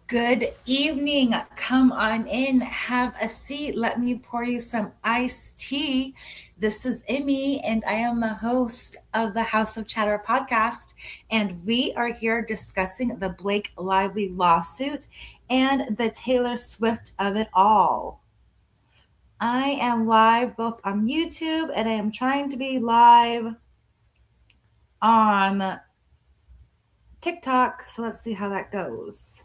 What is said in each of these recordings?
Good evening. Come on in, have a seat. Let me pour you some iced tea. This is Emmy, and I am the host of the House of Chatter podcast. And we are here discussing the Blake Lively lawsuit and the Taylor Swift of it all. I am live both on YouTube and I am trying to be live on TikTok. So let's see how that goes.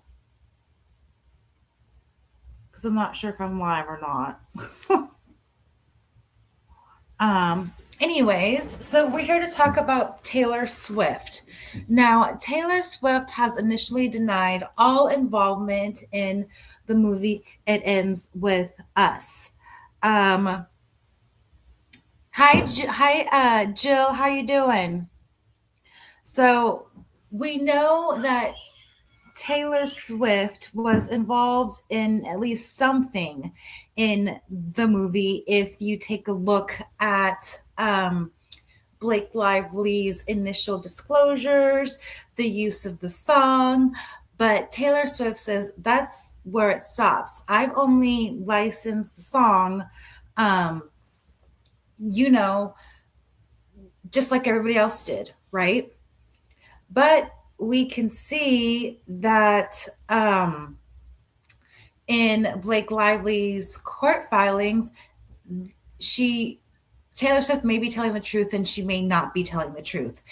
Because I'm not sure if I'm live or not. Anyways, so we're here to talk about Taylor Swift. Now, Taylor Swift has initially denied all involvement in the movie It Ends With Us. Hi, Jill. How you doing? So we know that Taylor Swift was involved in at least something in the movie. If you take a look at Blake Lively's initial disclosures, the use of the song, but Taylor Swift says that's where it stops. I've only licensed the song, um, you know, just like everybody else did, right? But we can see that in Blake Lively's court filings, she Taylor Swift may be telling the truth and she may not be telling the truth.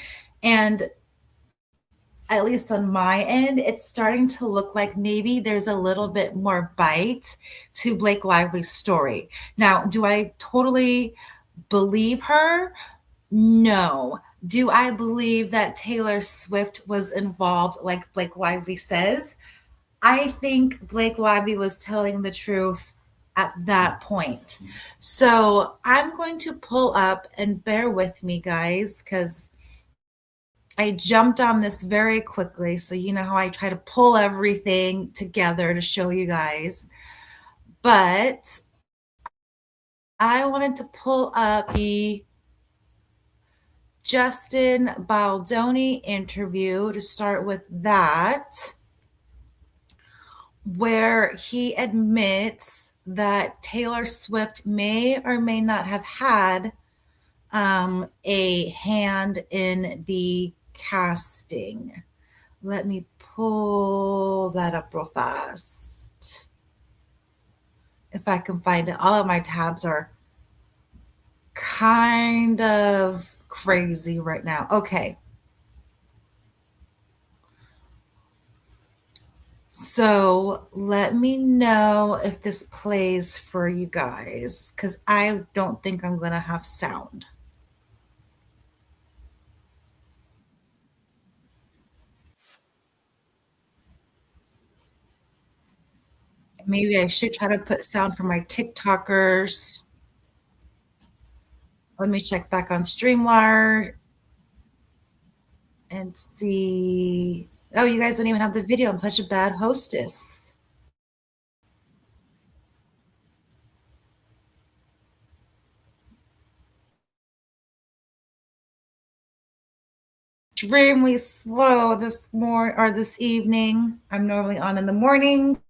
And at least on my end, it's starting to look like maybe there's a little bit more bite to Blake Lively's story. Now, do I totally believe her? No. Do I believe that Taylor Swift was involved like Blake Lively says? I think Blake Lively was telling the truth at that point. So I'm going to pull up and bear with me, guys, because I jumped on this very quickly. So, you know how I try to pull everything together to show you guys. But I wanted to pull up the Justin Baldoni interview to start with that, where he admits that Taylor Swift may or may not have had a hand in the casting. Let me pull that up real fast. If I can find it. All of my tabs are kind of crazy right now. Okay. So let me know if this plays for you guys, because I don't think I'm going to have sound. Maybe I should try to put sound for my TikTokers. Let me check back on StreamYard and see. Oh, you guys don't even have the video. I'm such a bad hostess. Extremely slow this evening. I'm normally on in the morning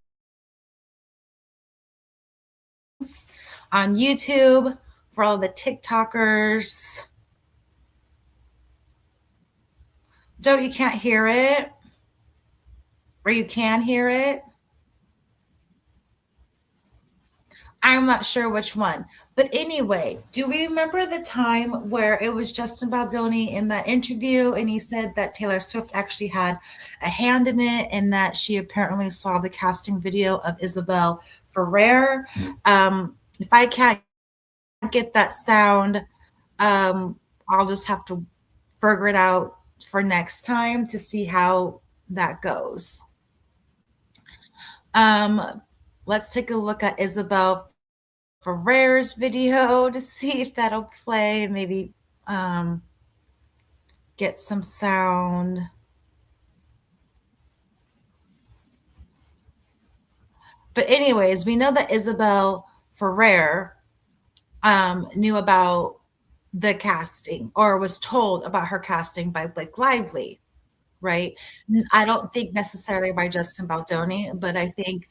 on YouTube for all the TikTokers. Joe, you can't hear it? Or you can hear it? I'm not sure which one. But anyway, do we remember the time where it was Justin Baldoni in that interview and he said that Taylor Swift actually had a hand in it and that she apparently saw the casting video of Isabel Ferrer? If I can't get that sound, I'll just have to figure it out for next time to see how that goes. Um, let's take a look at Isabel Ferrer's video to see if that'll play. Maybe get some sound. But anyways, we know that Isabel Ferrer knew about the casting or was told about her casting by Blake Lively. right? I don't think necessarily by Justin Baldoni, but I think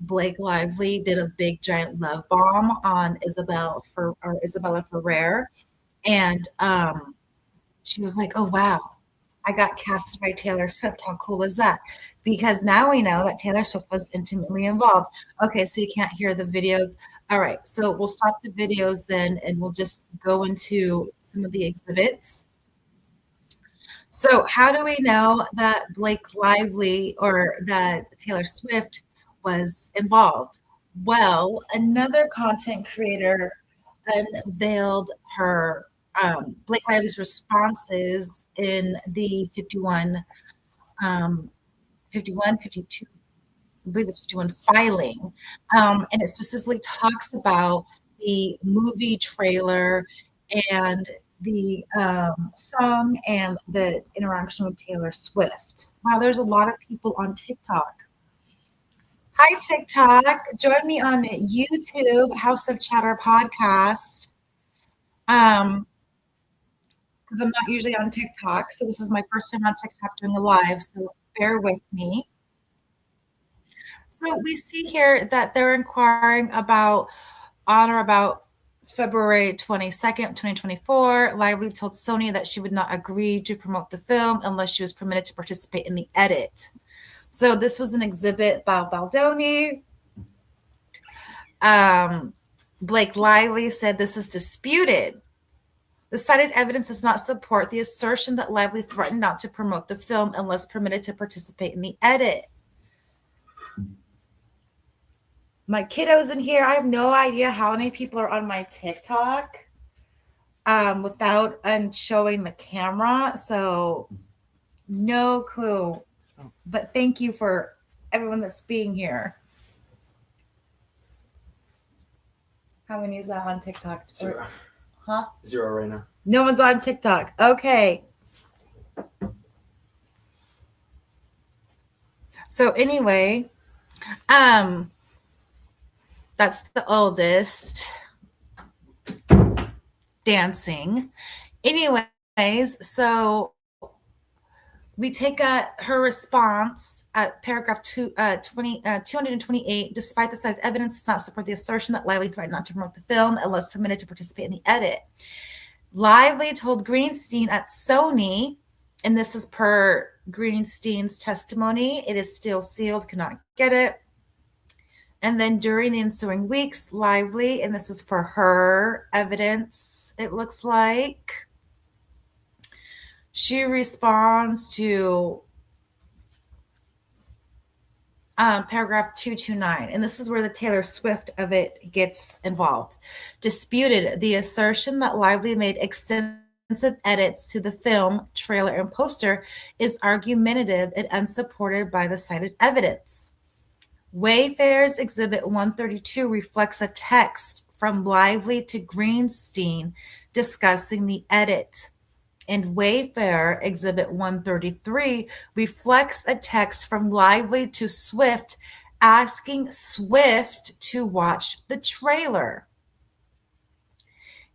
Blake Lively did a big giant love bomb on Isabella Ferrer, and she was like, "Oh wow, I got cast by Taylor Swift. How cool is that?" Because now we know that Taylor Swift was intimately involved. Okay, so you can't hear the videos. All right, so we'll stop the videos then, and we'll just go into some of the exhibits. So, how do we know that Blake Lively or that Taylor Swift was involved? Well, another content creator unveiled her Blake Lively's responses in the 52, I believe it's 51 filing. And it specifically talks about the movie trailer and the song and the interaction with Taylor Swift. Wow, there's a lot of people on TikTok. Hi, TikTok. Join me on YouTube, House of Chatter podcast. Because I'm not usually on TikTok. So this is my first time on TikTok doing a live. So bear with me. So we see here that they're inquiring about on or about February 22nd, 2024. Lively told Sony that she would not agree to promote the film unless she was permitted to participate in the edit. So this was an exhibit by Baldoni. Blake Lively said this is disputed. The cited evidence does not support the assertion that Lively threatened not to promote the film unless permitted to participate in the edit. My kiddos in here. I have no idea how many people are on my TikTok without showing the camera. So no clue. But thank you for everyone that's being here. How many is that on TikTok? 0. Huh? 0 right now. No one's on TikTok. Okay. So anyway, that's the oldest dancing. Anyways, so we take her response at paragraph 228. Despite the cited evidence, does not support the assertion that Lively threatened not to promote the film unless permitted to participate in the edit. Lively told Greenstein at Sony, and this is per Greenstein's testimony, it is still sealed, cannot get it. And then during the ensuing weeks, Lively, and this is for her evidence, it looks like, she responds to paragraph 229, and this is where the Taylor Swift of it gets involved. Disputed the assertion that Lively made extensive edits to the film, trailer, and poster is argumentative and unsupported by the cited evidence. Wayfair's Exhibit 132 reflects a text from Lively to Greenstein discussing the edit. And Wayfair Exhibit 133 reflects a text from Lively to Swift asking Swift to watch the trailer.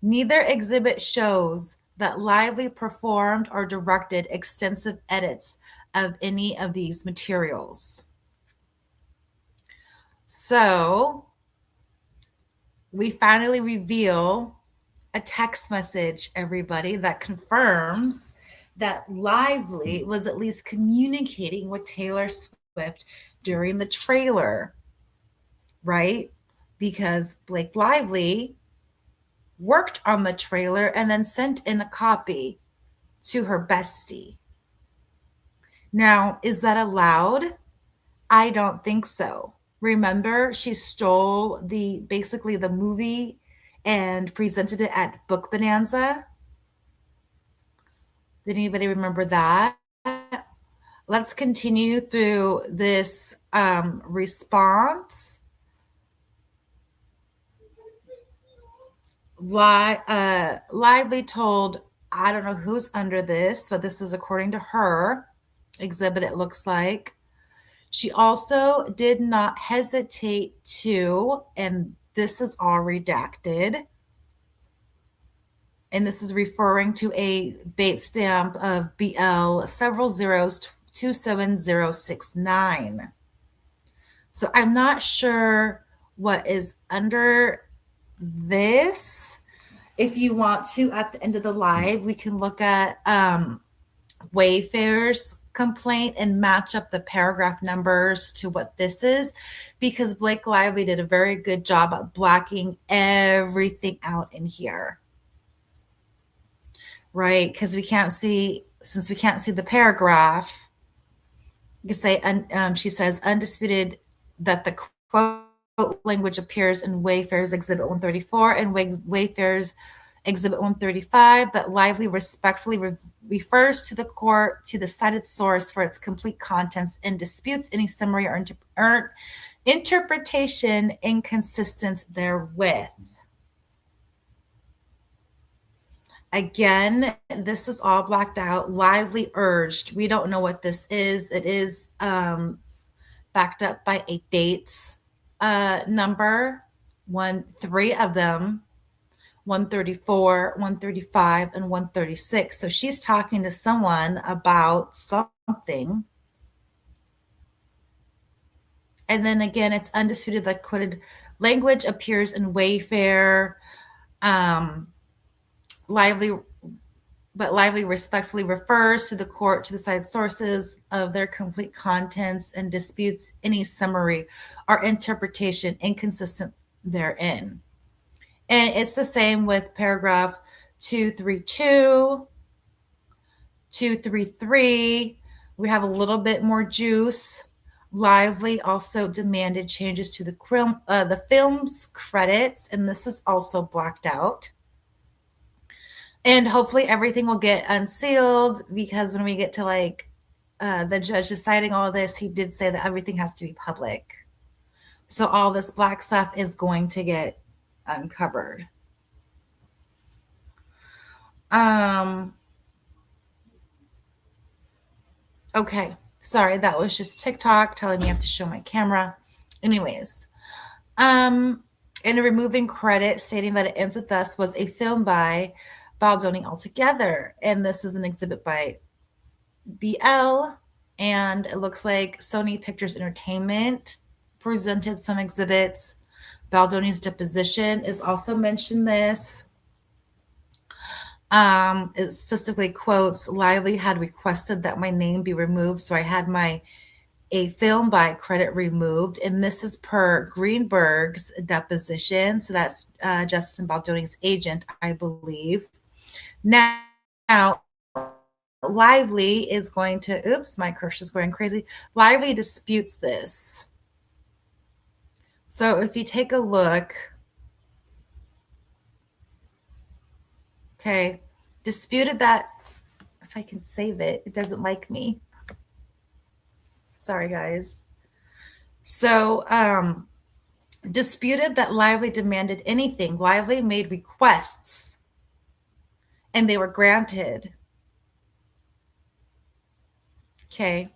Neither exhibit shows that Lively performed or directed extensive edits of any of these materials. So we finally reveal a text message, everybody, that confirms that Lively was at least communicating with Taylor Swift during the trailer, right? Because Blake Lively worked on the trailer and then sent in a copy to her bestie. Now, is that allowed? I don't think so. Remember, she stole basically the movie and presented it at Book Bonanza. Did anybody remember that? Let's continue through this response. Lively told, I don't know who's under this, but this is according to her exhibit, it looks like. She also did not hesitate to, and this is all redacted, And this is referring to a bait stamp of BL several zeros 27069. So I'm not sure what is under this. If you want to, at the end of the live, we can look at Wayfair's complaint and match up the paragraph numbers to what this is, because Blake Lively did a very good job at blacking everything out in here. Right? Because since we can't see the paragraph, you can say, she says, undisputed that the quote language appears in Wayfair's Exhibit 134 and Wayfair's Exhibit 135, but Lively respectfully refers to the court to the cited source for its complete contents and disputes any summary or interpretation inconsistent therewith. Again, this is all blacked out. Lively urged. We don't know what this is. It is backed up by a dates number, three of them, 134, 135, and 136. So she's talking to someone about something. And then again, it's undisputed that quoted language appears in Wayfair. Lively respectfully refers to the court to the cited sources of their complete contents and disputes any summary or interpretation inconsistent therein. And it's the same with paragraph 232, 233. We have a little bit more juice. Lively also demanded changes to the film's credits, and this is also blacked out. And hopefully everything will get unsealed, because when we get to the judge deciding all this, he did say that everything has to be public. So all this black stuff is going to get uncovered. Okay, sorry, that was just TikTok telling me I have to show my camera. Anyways, in removing credit, stating that It Ends With Us was a film by Baldoni altogether, and this is an exhibit by BL, and it looks like Sony Pictures Entertainment presented some exhibits. Baldoni's deposition is also mentioned this. It specifically quotes, Lively had requested that my name be removed, so I had a film by credit removed, and this is per Greenberg's deposition. So that's Justin Baldoni's agent, I believe. Now, Lively is going to, oops, my cursor's going crazy. Lively disputes this. So if you take a look, okay, disputed that, if I can save it, it doesn't like me. Sorry, guys. So, disputed that Lively demanded anything. Lively made requests, and they were granted. Okay.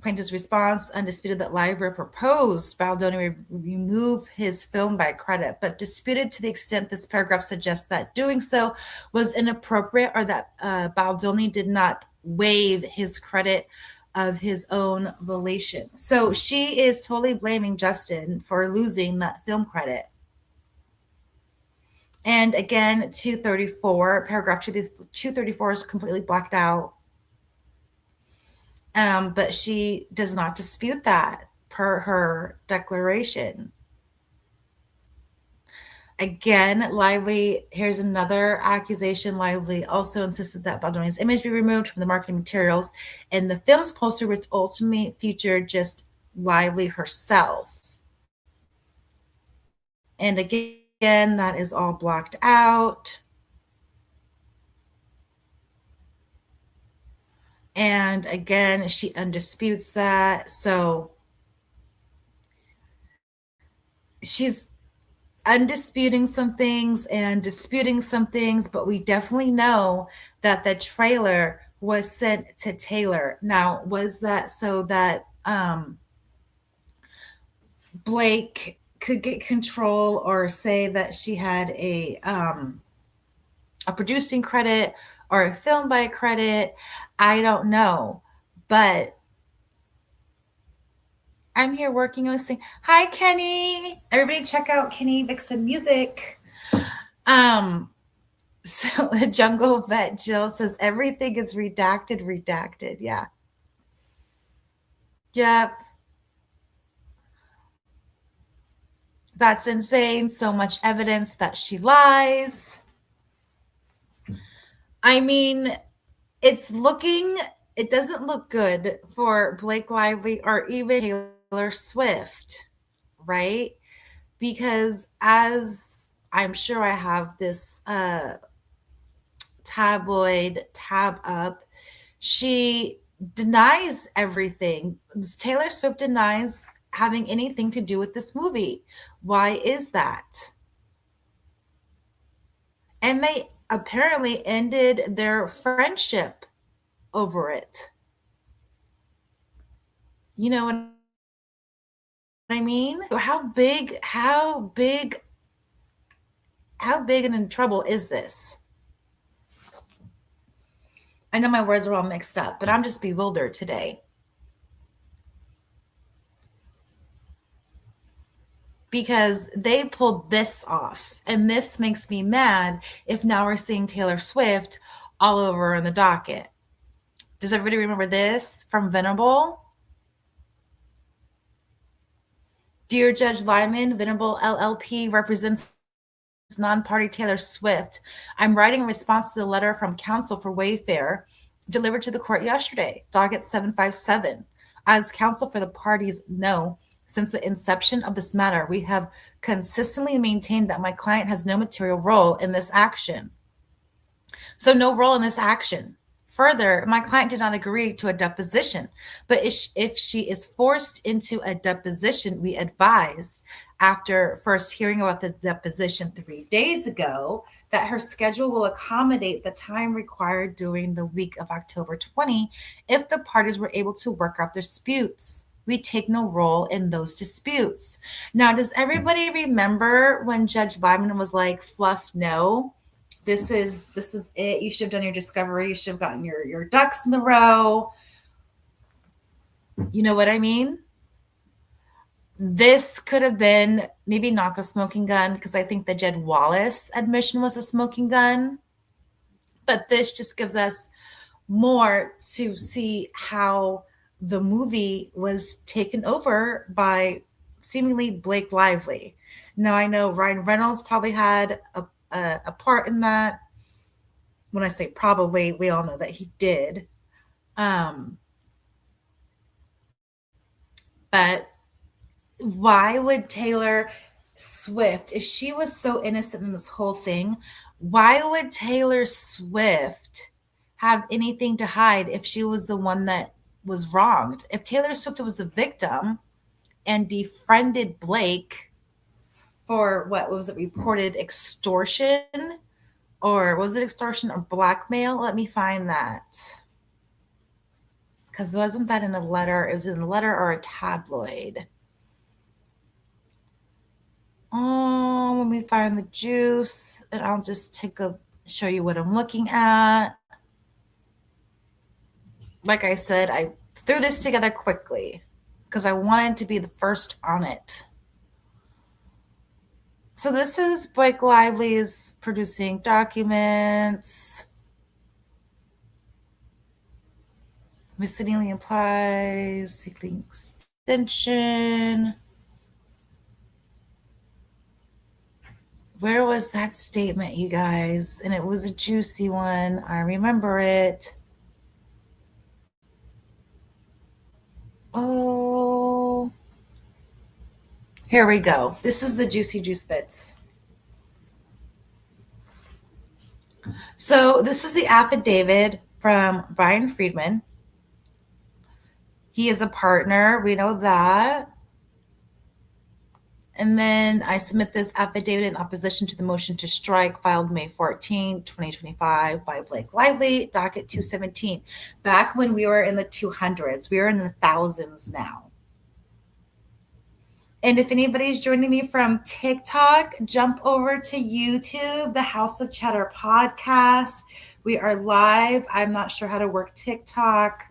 Plaintiff's response, undisputed that Lively proposed Baldoni remove his film by credit, but disputed to the extent this paragraph suggests that doing so was inappropriate, or that Baldoni did not waive his credit of his own volition. So she is totally blaming Justin for losing that film credit. And again, 234, paragraph 234 is completely blacked out. But she does not dispute that per her declaration. Again, Lively, here's another accusation. Lively also insisted that Baldoni's image be removed from the marketing materials and the film's poster, which ultimately featured just Lively herself. And again, that is all blocked out. And again, she undisputes that. So she's undisputing some things and disputing some things, but we definitely know that the trailer was sent to Taylor. Now, was that so that Blake could get control, or say that she had a a producing credit or a film by credit. I don't know. But I'm here working on this thing. Hi, Kenny. Everybody check out Kenny Vixen Music. So the Jungle Vet Jill says everything is redacted. Yeah. Yep. That's insane. So much evidence that she lies. I mean, it doesn't look good for Blake Lively or even Taylor Swift, right? Because as I'm sure I have this tabloid tab up, she denies everything. Taylor Swift denies having anything to do with this movie. Why is that? And they apparently ended their friendship over it. You know what I mean? How big and in trouble is this? I know my words are all mixed up, but I'm just bewildered today. Because they pulled this off, and this makes me mad if now we're seeing Taylor Swift all over in the docket. Does everybody remember this from Venable? Dear Judge Lyman, Venable LLP represents non-party Taylor Swift. I'm writing in response to the letter from counsel for Wayfair delivered to the court yesterday, docket 757. As counsel for the parties know, since the inception of this matter, we have consistently maintained that my client has no material role in this action. So no role in this action. Further, my client did not agree to a deposition, but if she is forced into a deposition, we advised after first hearing about the deposition 3 days ago that her schedule will accommodate the time required during the week of October 20 if the parties were able to work out their disputes. We take no role in those disputes. Now, does everybody remember when Judge Lyman was like, fluff no? This is it. You should have done your discovery. You should have gotten your ducks in the row. You know what I mean? This could have been maybe not the smoking gun, because I think the Jed Wallace admission was a smoking gun. But this just gives us more to see how the movie was taken over by seemingly Blake Lively. Now, I know Ryan Reynolds probably had a part in that. When I say probably, we all know that he did. But why would Taylor Swift, if she was so innocent in this whole thing, why would Taylor Swift have anything to hide if she was the one that was wronged? If Taylor Swift was a victim and defriended Blake for what was it reported, extortion, or was it extortion or blackmail? Let me find that. Because wasn't that in a letter? It was in a letter or a tabloid. Let me find the juice, and I'll just show you what I'm looking at. Like I said, I threw this together quickly because I wanted to be the first on it. So this is Blake Lively's producing documents. Miscellaneously implies seeking extension. Where was that statement, you guys? And it was a juicy one. I remember it. Oh, here we go. This is the juicy juice bits. So this is the affidavit from Brian Friedman. He is a partner. We know that. And then I submit this affidavit in opposition to the motion to strike filed May 14, 2025 by Blake Lively, docket 217. Back when we were in the 200s, we are in the thousands now. And if anybody's joining me from TikTok, jump over to YouTube, the House of Chatter podcast. We are live. I'm not sure how to work TikTok,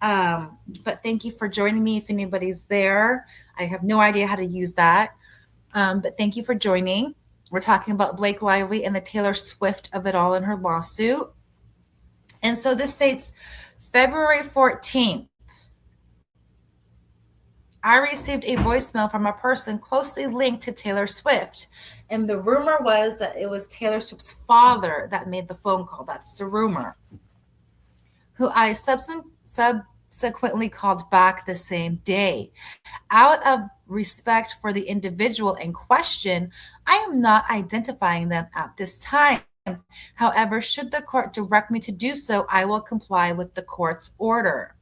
but thank you for joining me if anybody's there. I have no idea how to use that, but thank you for joining. We're talking about Blake Lively and the Taylor Swift of it all in her lawsuit. And so this states February 14th. I received a voicemail from a person closely linked to Taylor Swift. And the rumor was that it was Taylor Swift's father that made the phone call. That's the rumor. Who I subsequently called back the same day. Out of respect for the individual in question, I am not identifying them at this time. However, should the court direct me to do so, I will comply with the court's order.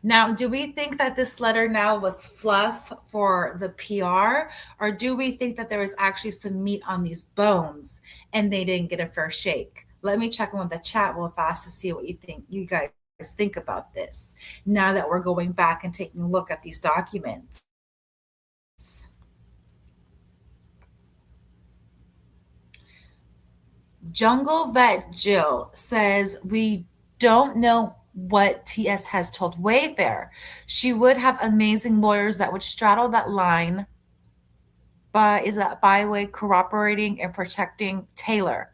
Now, do we think that this letter now was fluff for the PR, or do we think that there was actually some meat on these bones and they didn't get a fair shake? Let me check in with the chat real fast to see what you guys think about this now that we're going back and taking a look at these documents. Jungle Vet Jill says, we don't know what TS has told Wayfair. She would have amazing lawyers that would straddle that line, but is that by way corroborating and protecting Taylor?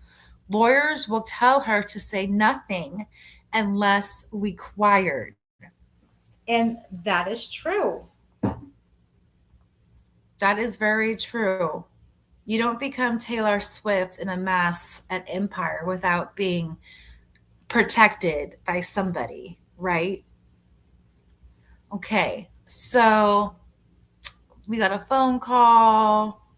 Lawyers will tell her to say nothing unless required. And that is true. That is very true. You don't become Taylor Swift and amass an empire without being protected by somebody, right? Okay, so we got a phone call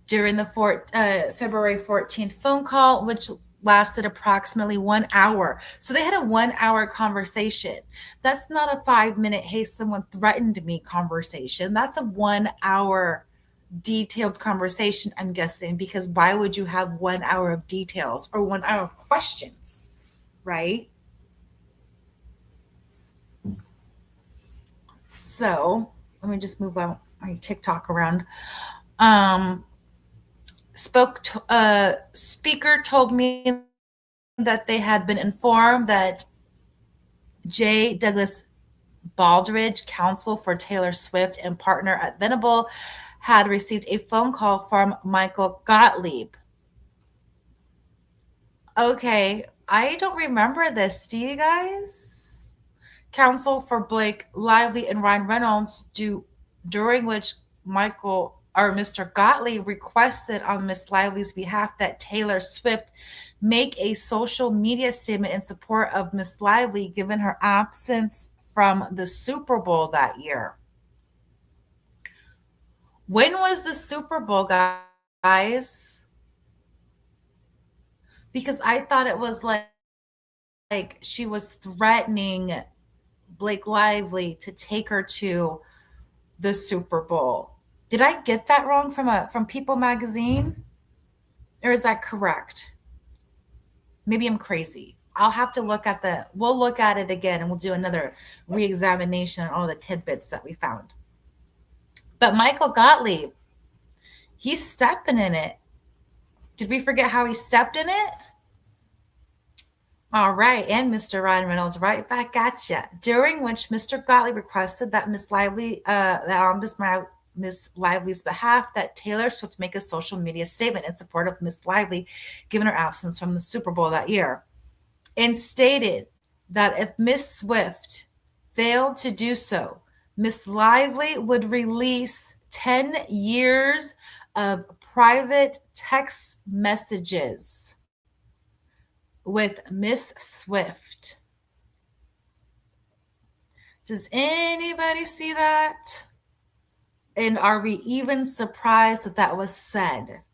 during the February 14th phone call, which lasted approximately 1 hour. So they had a 1 hour conversation. That's not a 5-minute, hey, someone threatened me conversation. That's a 1 hour detailed conversation, I'm guessing, because why would you have 1 hour of details or 1 hour of questions, right? So let me just move my TikTok around. Speaker told me that they had been informed that J. Douglas Baldridge, counsel for Taylor Swift and partner at Venable, had received a phone call from Michael Gottlieb. Okay, I don't remember this. Do you guys? Counsel for Blake Lively and Ryan Reynolds, during which Michael or Mr. Gottlieb requested on Miss Lively's behalf that Taylor Swift make a social media statement in support of Miss Lively given her absence from the Super Bowl that year. When was the Super Bowl, guys? Because I thought it was like she was threatening Blake Lively to take her to the Super Bowl. Did I get that wrong from People Magazine? Or is that correct? Maybe I'm crazy. I'll have to we'll look at it again and we'll do another re-examination on all the tidbits that we found. But Michael Gottlieb, he's stepping in it. Did we forget how he stepped in it? All right, and Mr. Ryan Reynolds, right back at you. During which Mr. Gottlieb requested that Miss Lively, that on Miss Lively's behalf, that Taylor Swift make a social media statement in support of Miss Lively, given her absence from the Super Bowl that year, and stated that if Miss Swift failed to do so, Miss Lively would release 10 years of private text messages with Miss Swift. Does anybody see that? And are we even surprised that that was said?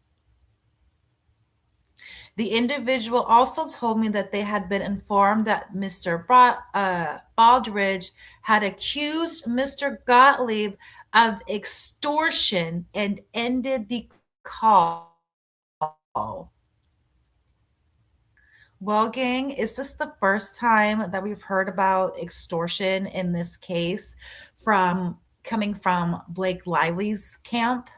The individual also told me that they had been informed that Mr. Baldridge had accused Mr. Gottlieb of extortion and ended the call. Well, gang, is this the first time that we've heard about extortion in this case from coming from Blake Lively's camp.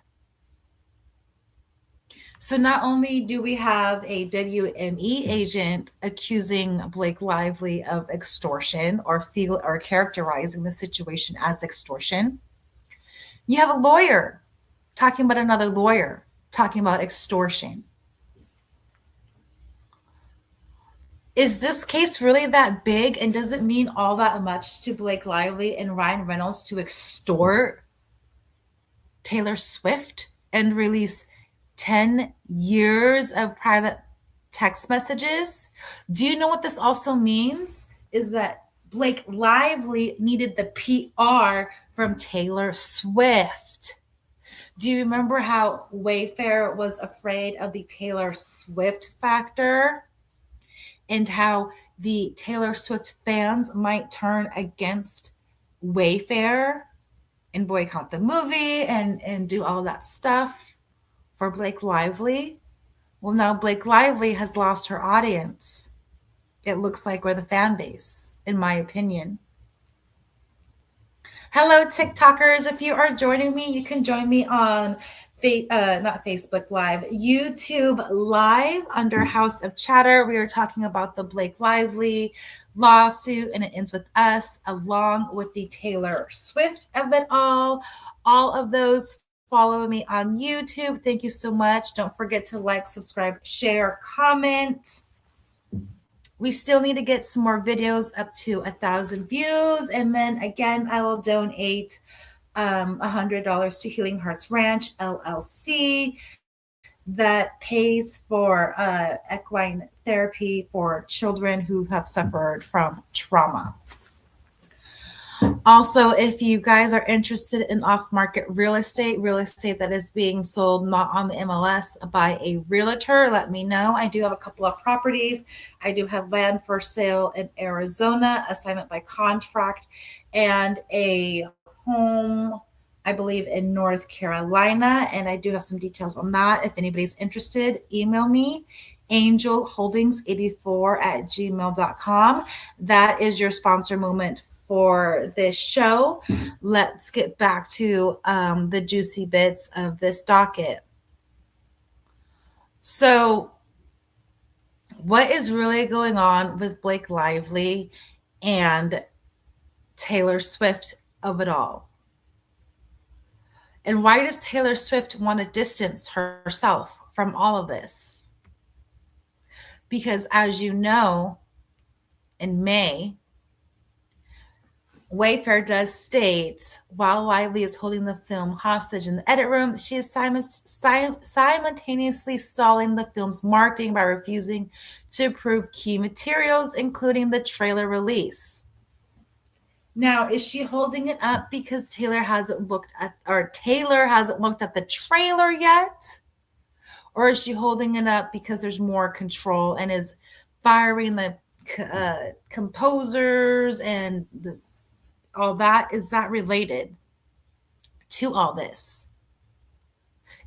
So not only do we have a WME agent accusing Blake Lively of extortion or characterizing the situation as extortion, you have a lawyer talking about another lawyer talking about extortion. Is this case really that big, and does it mean all that much to Blake Lively and Ryan Reynolds to extort Taylor Swift and release 10 years of private text messages? Do you know what this also means? Is that Blake Lively needed the PR from Taylor Swift. Do you remember how Wayfair was afraid of the Taylor Swift factor and how the Taylor Swift fans might turn against Wayfair and boycott the movie and do all that stuff for Blake Lively? Well, now Blake Lively has lost her audience. It looks like, we're the fan base, in my opinion. Hello, TikTokers. If you are joining me, you can join me on not Facebook Live, YouTube Live under House of Chatter. We are talking about the Blake Lively lawsuit, and it ends with us, along with the Taylor Swift of it all. All of those, follow me on YouTube. Thank you so much. Don't forget to like, subscribe, share, comment. We still need to get some more videos up to 1,000 views. And then again, I will donate $100 to Healing Hearts Ranch, LLC. That pays for equine therapy for children who have suffered from trauma. Also, if you guys are interested in off-market real estate that is being sold not on the MLS by a realtor, let me know. I do have a couple of properties. I do have land for sale in Arizona, assignment by contract, and a home, I believe, in North Carolina. And I do have some details on that. If anybody's interested, email me, angelholdings84@gmail.com. That is your sponsor moment for this show. Let's get back to the juicy bits of this docket. So, what is really going on with Blake Lively and Taylor Swift of it all? And why does Taylor Swift want to distance herself from all of this? Because, as you know, in May, Wayfair does state, while Lively is holding the film hostage in the edit room, she is simultaneously stalling the film's marketing by refusing to approve key materials, including the trailer release. Now, is she holding it up because Taylor hasn't looked at the trailer yet? Or is she holding it up because there's more control and is firing the composers and all that? Is that related to all this?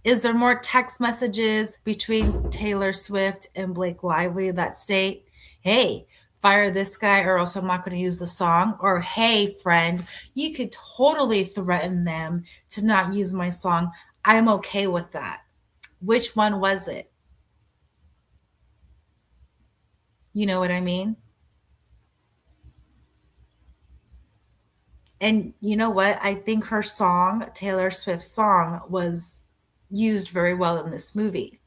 Is there more text messages between Taylor Swift and Blake Lively that state, hey, fire this guy or else I'm not going to use the song? Or, hey, friend, you could totally threaten them to not use my song. I'm okay with that. Which one was it? You know what I mean? And you know what? I think her song, Taylor Swift's song, was used very well in this movie.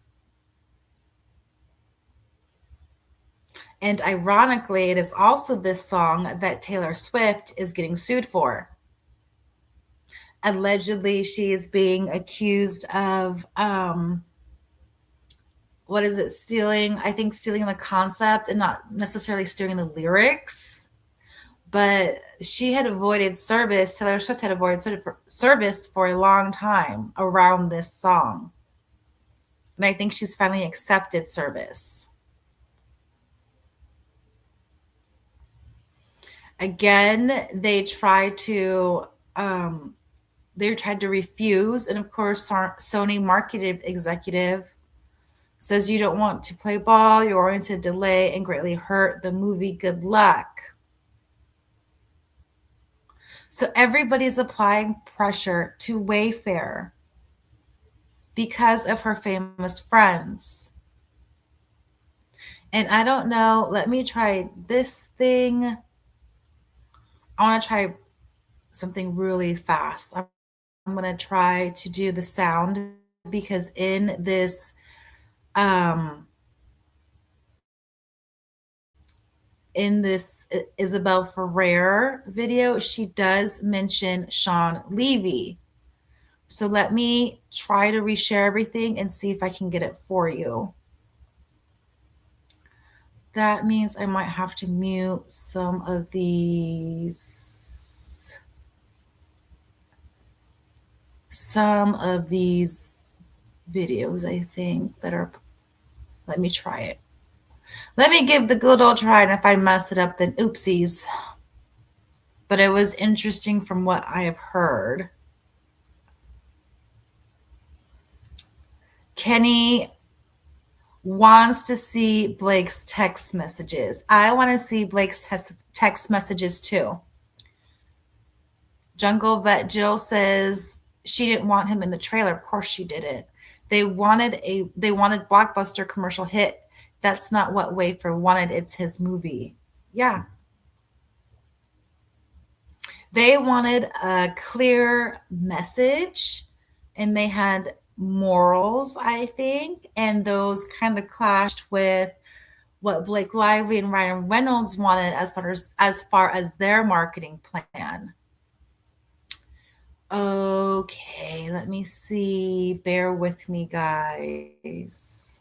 And ironically, it is also this song that Taylor Swift is getting sued for. Allegedly, she is being accused of, stealing the concept and not necessarily stealing the lyrics. But she had avoided service. Taylor Swift had avoided service for a long time around this song. And I think she's finally accepted service. Again, they tried to refuse. And of course, Sony marketing executive says, you don't want to play ball. You're going to delay and greatly hurt the movie. Good luck. So everybody's applying pressure to Wayfair because of her famous friends. And I don't know, let me try this thing. I want to try something really fast. I'm going to try to do the sound because in this Isabel Ferrer video, she does mention Sean Levy. So let me try to reshare everything and see if I can get it for you. That means I might have to mute some of these videos, I think, that are, let me try it. Let me give the good old try, and if I mess it up, then oopsies. But it was interesting from what I have heard. Kenny wants to see Blake's text messages. I want to see Blake's text messages too. Jungle Vet Jill says she didn't want him in the trailer. Of course she didn't. They wanted blockbuster commercial hit. That's not what Wayfair wanted. It's his movie. Yeah. They wanted a clear message, and they had morals, I think, and those kind of clashed with what Blake Lively and Ryan Reynolds wanted as far as their marketing plan. Okay, let me see. Bear with me, guys.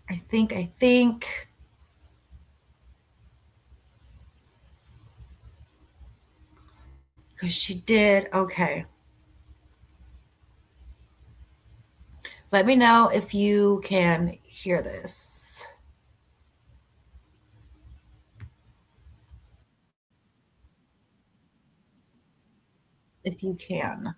I think. Because she did. Okay. Let me know if you can hear this. If you can.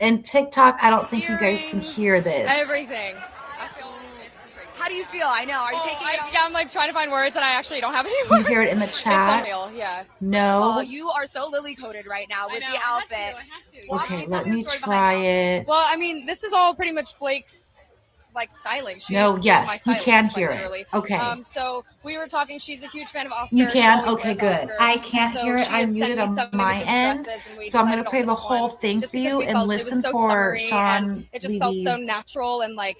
And TikTok, I don't think you guys can hear this. Everything. How do you feel? I know. Are you taking it? Yeah, I'm like trying to find words, and I actually don't have any words. Can you hear it in the chat? It's unreal. Yeah. No. You are so lily coated right now with the outfit. I had to. Okay, let me try it. Well, I mean, this is all pretty much Blake's like styling. No, yes, you can hear it. Okay. So we were talking. She's a huge fan of Oscar. You can? Okay, good. I can't hear it. I muted on my end. So I'm going to play the whole thing for you and listen for Sean. It just felt so natural and like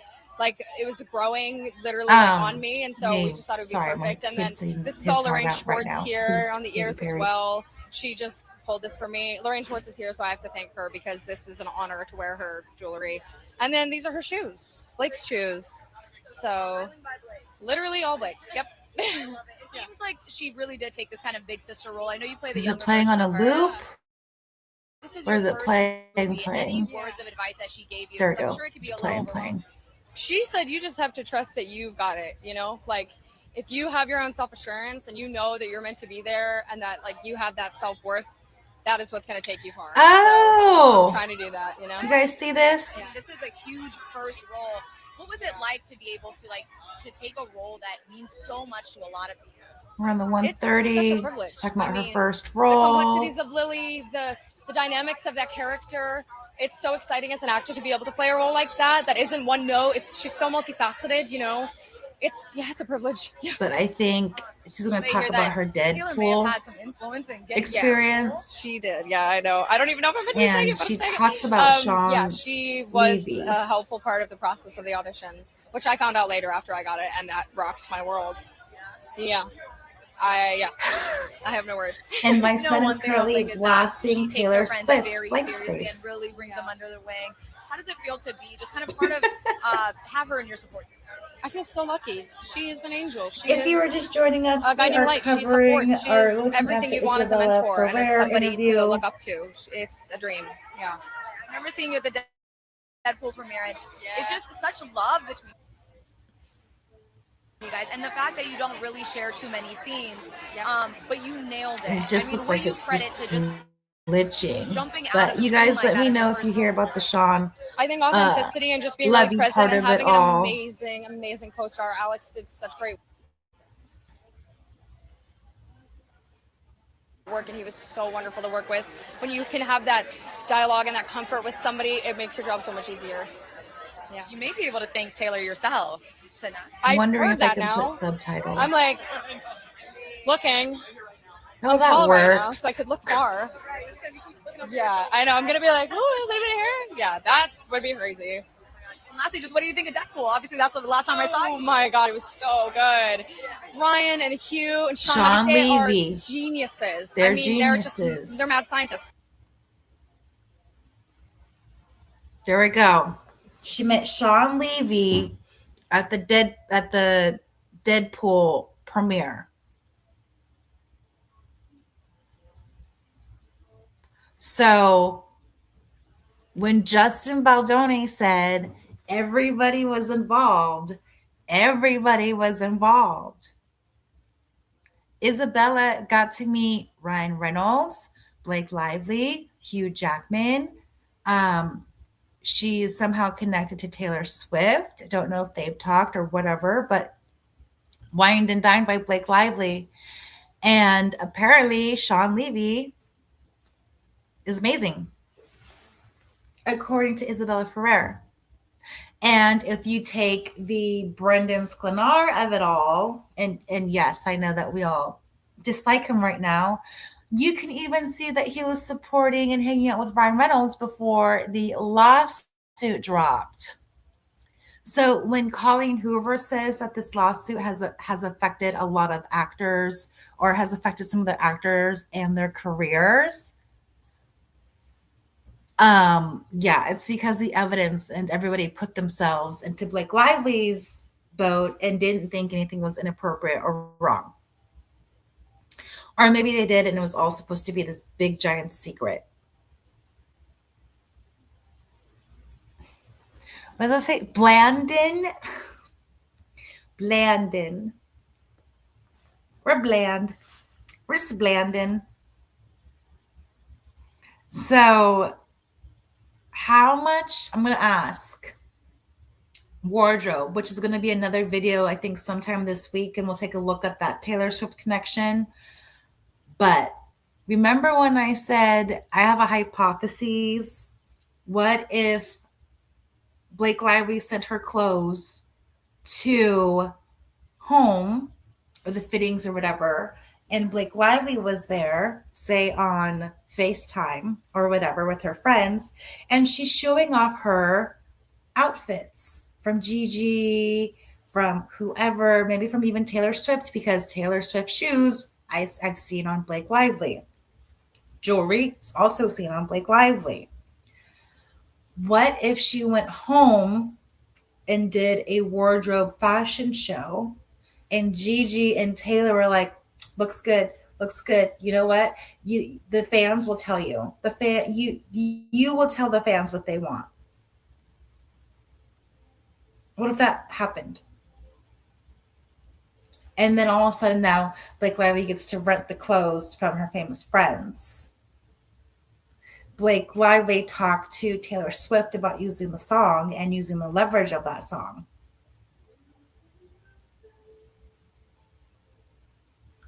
it was growing literally on me, and so we just thought it would be perfect. And then this is all Lorraine Schwartz here on the ears as well. She just pulled this for me. Lorraine Schwartz is here, so I have to thank her because this is an honor to wear her jewelry. And then these are her shoes, Blake's shoes. So literally all Blake. Yep. It seems like she really did take this kind of big sister role. I know you play the. Is it playing on a loop? Or is it playing? Any words of advice that she gave you? There we go. I'm sure it could be it's a playing. She said you just have to trust that you've got it, you know? Like, if you have your own self-assurance and you know that you're meant to be there and that, like, you have that self-worth, that is what's going to take you far. Oh! So I'm trying to do that, you know? You guys see this? Yeah, this is a huge first role. What was it like to be able to take a role that means so much to a lot of people? We're on the 130. She's talking about her first role. The complexities of Lily, the dynamics of that character. It's so exciting as an actor to be able to play a role like that isn't one note. She's so multifaceted, you know. It's a privilege. Yeah. But I think she's going to talk about her Deadpool had some influence in experience. Yes, she did. Yeah, I know. I don't even know if I'm going to say it. And she talks about Sean. Yeah, she was Levy. a helpful part of the process of the audition, which I found out later after I got it, and that rocked my world. Yeah. I have no words. And my son is currently blasting Taylor Swift, Blank Space. And really brings them under the wing. How does it feel to be just kind of part of, have her in your support system? I feel so lucky. She is an angel. If you were just joining us, a guiding light. She's a force. She is everything you'd want as a mentor and as somebody to look up to. It's a dream. Yeah. I remember seeing you at the Deadpool premiere, and it's just such love between you guys, and the fact that you don't really share too many scenes, but you nailed it. Just look like it's credit to just But you guys let me know if you hear about the Shawn. I think authenticity and just being really present and having an amazing co-star. Alex did such great work, and he was so wonderful to work with. When you can have that dialogue and that comfort with somebody, it makes your job so much easier. Yeah, you may be able to thank Taylor yourself. I'm wondering if I can put subtitles. I'm like looking. I'm tall right now, so I could look far. Yeah, I know. I'm gonna be like, oh, is it here? Yeah, that would be crazy. Lastly, just what do you think of Deadpool? Obviously, that's the last time I saw you. Oh my god, it was so good. Ryan and Hugh and Shawn Levy are geniuses. They're geniuses. They're mad scientists. There we go. She met Shawn Levy at the Deadpool premiere. So when Justin Baldoni said everybody was involved. Isabella got to meet Ryan Reynolds, Blake Lively, Hugh Jackman. She is somehow connected to Taylor Swift. I don't know if they've talked or whatever, but wined and dined by Blake Lively. And apparently Shawn Levy is amazing, according to Isabella Ferrer. And if you take the Brendan Sklenar of it all, and yes, I know that we all dislike him right now, you can even see that he was supporting and hanging out with Ryan Reynolds before the lawsuit dropped. So when Colleen Hoover says that this lawsuit has affected a lot of actors, or has affected some of the actors and their careers, yeah, it's because the evidence and everybody put themselves into Blake Lively's boat and didn't think anything was inappropriate or wrong. Or maybe they did, and it was all supposed to be this big giant secret. What does I say? Blandon. We're bland. We're just Blandon. So how much, I'm going to ask wardrobe, which is going to be another video, I think sometime this week, and we'll take a look at that Taylor Swift connection. But remember when I said I have a hypothesis? What if Blake Lively sent her clothes to home, or the fittings or whatever, and Blake Lively was there, say on FaceTime or whatever with her friends, and she's showing off her outfits from Gigi, from whoever, maybe from even Taylor Swift, because Taylor Swift shoes I've seen on Blake Lively. Jewelry is also seen on Blake Lively. What if she went home and did a wardrobe fashion show, and Gigi and Taylor were like, looks good. You know what? The fans will tell you. You will tell the fans what they want. What if that happened? And then all of a sudden now Blake Lively gets to rent the clothes from her famous friends. Blake Lively talked to Taylor Swift about using the song and using the leverage of that song.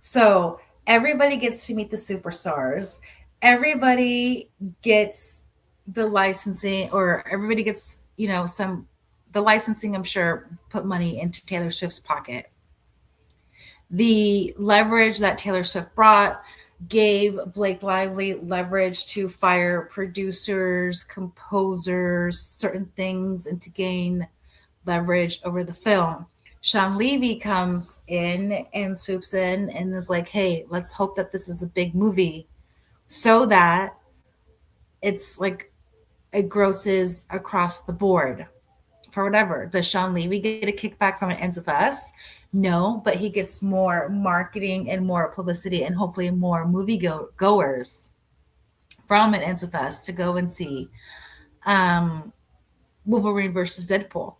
So everybody gets to meet the superstars. Everybody gets the licensing, or everybody gets, the licensing, I'm sure, put money into Taylor Swift's pocket. The leverage that Taylor Swift brought gave Blake Lively leverage to fire producers, composers, certain things, and to gain leverage over the film. Shawn Levy comes in and swoops in and is like, hey, let's hope that this is a big movie so that it's like it grosses across the board for whatever. Does Shawn Levy get a kickback from It Ends With Us? No, but he gets more marketing and more publicity and hopefully more movie goers from It Ends With Us to go and see Wolverine versus Deadpool.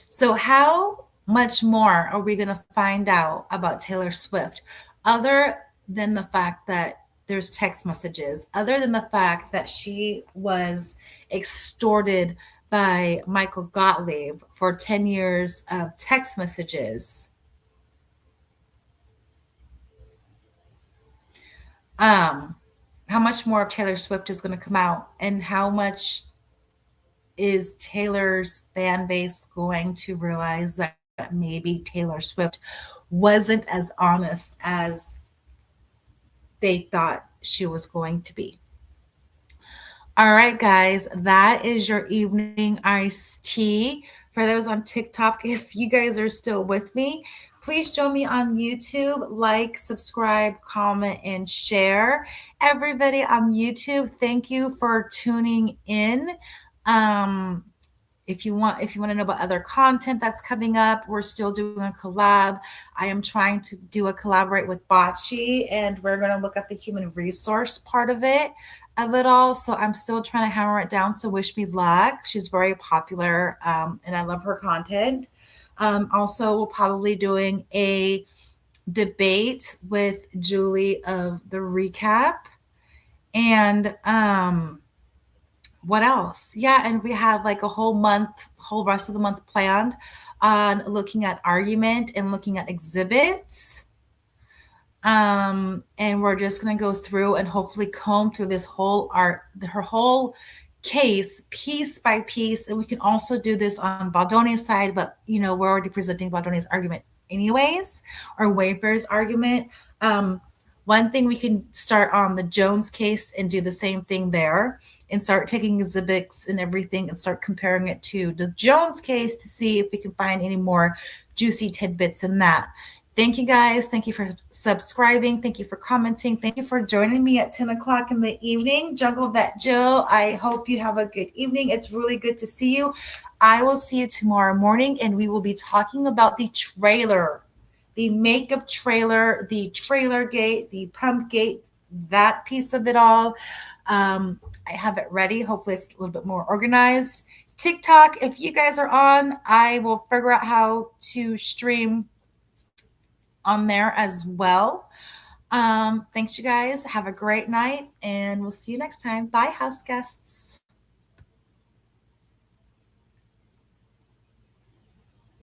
So how much more are we going to find out about Taylor Swift, other than the fact that there's text messages, other than the fact that she was extorted by Michael Gottlieb for 10 years of text messages. How much more of Taylor Swift is going to come out, and how much is Taylor's fan base going to realize that maybe Taylor Swift wasn't as honest as they thought she was going to be? All right, guys, that is your evening iced tea. For those on TikTok, if you guys are still with me, please join me on YouTube. Like, subscribe, comment, and share. Everybody on YouTube, thank you for tuning in. If you want to know about other content that's coming up, we're still doing a collab. I am trying to do a collaborate with Bocce, and we're going to look at the human resource part of it all. So I'm still trying to hammer it down. So wish me luck. She's very popular, and I love her content. Also, we'll probably doing a debate with Julie of the recap. And what else? Yeah, and we have like a whole rest of the month planned on looking at argument and looking at exhibits. And we're just going to go through and hopefully comb through her whole case piece by piece. And we can also do this on Baldoni's side, but we're already presenting Baldoni's argument anyways, or Wayfair's argument. One thing, we can start on the Jones case and do the same thing there, and start taking exhibits and everything and start comparing it to the Jones case to see if we can find any more juicy tidbits in that. Thank you, guys. Thank you for subscribing. Thank you for commenting. Thank you for joining me at 10 o'clock in the evening. Jungle Vet Jill, I hope you have a good evening. It's really good to see you. I will see you tomorrow morning, and we will be talking about the trailer, the makeup trailer, the trailer gate, the pump gate, that piece of it all. I have it ready. Hopefully it's a little bit more organized. TikTok, if you guys are on, I will figure out how to stream on there as well. Thanks, you guys. Have a great night, and we'll see you next time. Bye, house guests.